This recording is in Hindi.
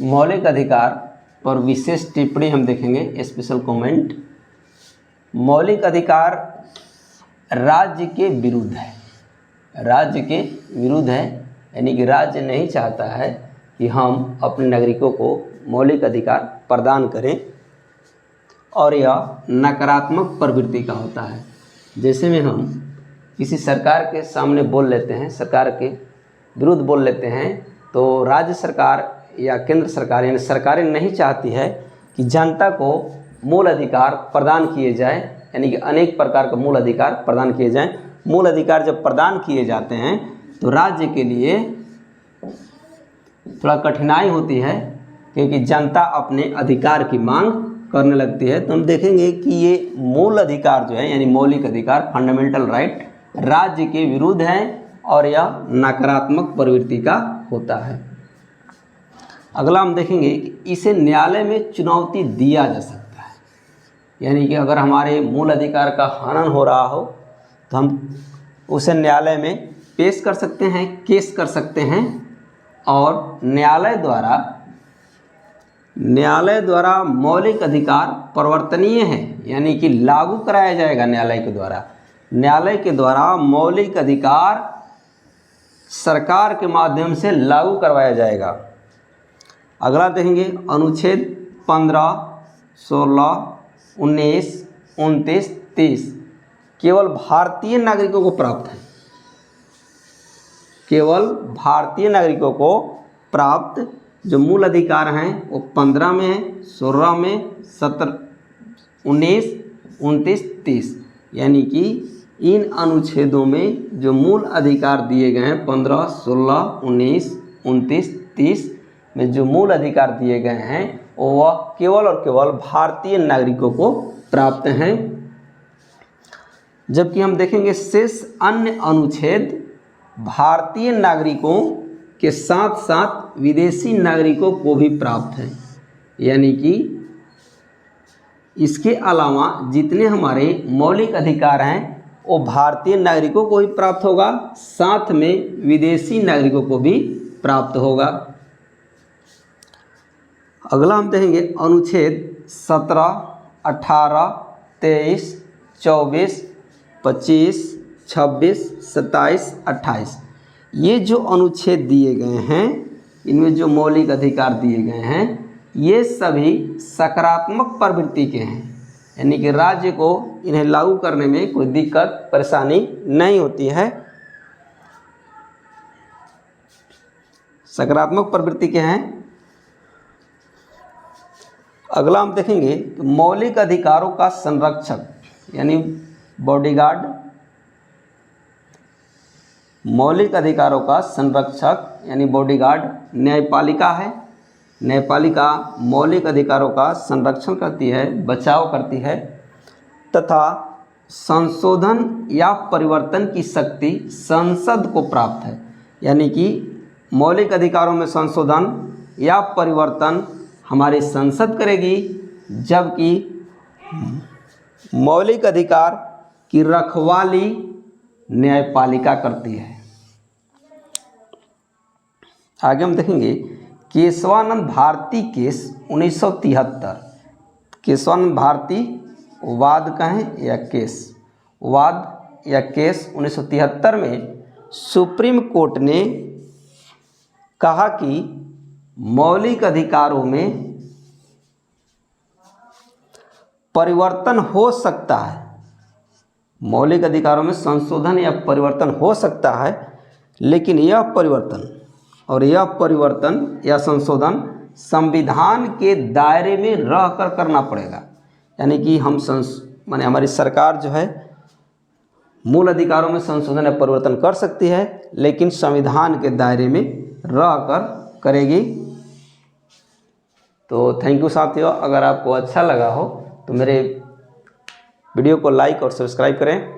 मौलिक अधिकार पर विशेष टिप्पणी हम देखेंगे, स्पेशल कमेंट। मौलिक अधिकार राज्य के विरुद्ध है, राज्य के विरुद्ध है, यानी कि राज्य नहीं चाहता है कि हम अपने नागरिकों को मौलिक अधिकार प्रदान करें, और यह नकारात्मक प्रवृत्ति का होता है। जैसे में हम किसी सरकार के सामने बोल लेते हैं, सरकार के विरुद्ध बोल लेते हैं, तो राज्य सरकार या केंद्र सरकार यानी सरकारें नहीं चाहती है कि जनता को मूल अधिकार प्रदान किए जाए, यानी कि अनेक प्रकार के मूल अधिकार प्रदान किए जाएं। मूल अधिकार जब प्रदान किए जाते हैं तो राज्य के लिए थोड़ा कठिनाई होती है, क्योंकि जनता अपने अधिकार की मांग करने लगती है। तो हम देखेंगे कि ये मूल अधिकार जो है, यानी मौलिक अधिकार, फंडामेंटल राइट, राज्य के विरुद्ध है और यह नकारात्मक प्रवृत्ति का होता है। अगला हम देखेंगे कि इसे न्यायालय में चुनौती दिया जा सकता है, यानी कि अगर हमारे मूल अधिकार का हनन हो रहा हो तो हम उसे न्यायालय में पेश कर सकते हैं, केस कर सकते हैं, और न्यायालय द्वारा मौलिक अधिकार परिवर्तनीय है, यानी कि लागू कराया जाएगा न्यायालय के द्वारा। न्यायालय के द्वारा मौलिक अधिकार सरकार के माध्यम से लागू करवाया जाएगा। अगला देखेंगे अनुच्छेद 15, 16, 19, 29, 30 केवल भारतीय नागरिकों को प्राप्त है, केवल भारतीय नागरिकों को प्राप्त जो मूल अधिकार हैं वो 15 में, 16 में, 17, 19, 29, 30, यानी कि इन अनुच्छेदों में जो मूल अधिकार दिए गए हैं 15, 16, 19, 29, 30 में जो मूल अधिकार दिए गए हैं वह केवल और केवल भारतीय नागरिकों को प्राप्त हैं। जबकि हम देखेंगे शेष अन्य अनुच्छेद भारतीय नागरिकों के साथ साथ विदेशी नागरिकों को भी प्राप्त है, यानी कि इसके अलावा जितने हमारे मौलिक अधिकार हैं वो भारतीय नागरिकों को भी प्राप्त होगा, साथ में विदेशी नागरिकों को भी प्राप्त होगा। अगला हम देखेंगे अनुच्छेद 17, 18, 23, 24, 25, 26, 27, 28 ये जो अनुच्छेद दिए गए हैं, इनमें जो मौलिक अधिकार दिए गए हैं ये सभी सकारात्मक प्रवृत्ति के हैं, यानी कि राज्य को इन्हें लागू करने में कोई दिक्कत परेशानी नहीं होती है, सकारात्मक प्रवृत्ति के हैं। अगला हम देखेंगे कि मौलिक अधिकारों का संरक्षक यानी बॉडीगार्ड, मौलिक अधिकारों का संरक्षक यानी बॉडीगार्ड न्यायपालिका है। न्यायपालिका मौलिक अधिकारों का संरक्षण करती है, बचाव करती है तथा संशोधन या परिवर्तन की शक्ति संसद को प्राप्त है, यानी कि मौलिक अधिकारों में संशोधन या परिवर्तन हमारी संसद करेगी, जबकि मौलिक अधिकार की रखवाली न्यायपालिका करती है। आगे हम देखेंगे केशवानंद भारती केस 1973। केशवानंद भारती वाद कहें या केस, वाद या केस 1973 में सुप्रीम कोर्ट ने कहा कि मौलिक अधिकारों में परिवर्तन हो सकता है, मौलिक अधिकारों में संशोधन या परिवर्तन हो सकता है, लेकिन यह परिवर्तन या संशोधन संविधान के दायरे में रहकर करना पड़ेगा, यानी कि हम माने हमारी सरकार जो है मूल अधिकारों में संशोधन या परिवर्तन कर सकती है, लेकिन संविधान के दायरे में रहकर करेगी। तो थैंक यू साथियों, अगर आपको अच्छा लगा हो तो मेरे वीडियो को लाइक और सब्सक्राइब करें।